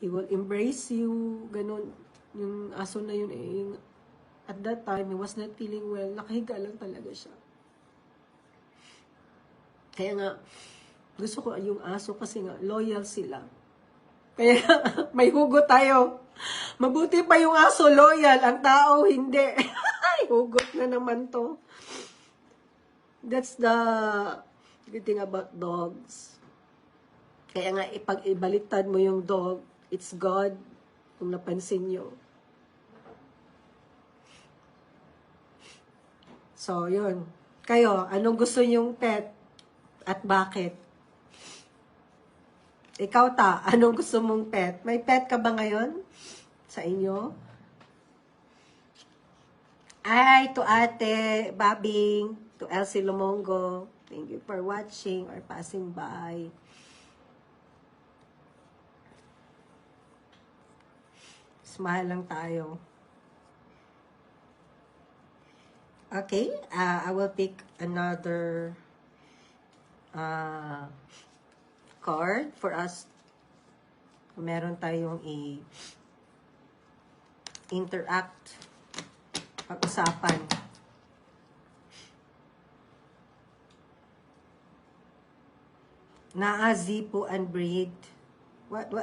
He will embrace you, ganun. Yung aso na yun eh, at that time, he was not feeling well. Nakahiga lang talaga siya. Kaya nga, gusto ko yung aso kasi nga, loyal sila. Kaya may hugot tayo. Mabuti pa yung aso loyal, ang tao hindi. Hugot na naman to. That's the good thing about dogs. Kaya nga, pag ibaliktad mo yung dog, it's God, kung napansin nyo. So, yun. Kayo, anong gusto nyong pet? At bakit? Ikaw anong gusto mong pet? May pet ka ba ngayon? Sa inyo? Ay, to Ate Babing, to Elsie Lumongo. Thank you for watching or passing by. Smile lang tayo. Okay, I will pick another card for us. Meron tayong interact, pag-usapan. Naa, Zipo, and breed. What?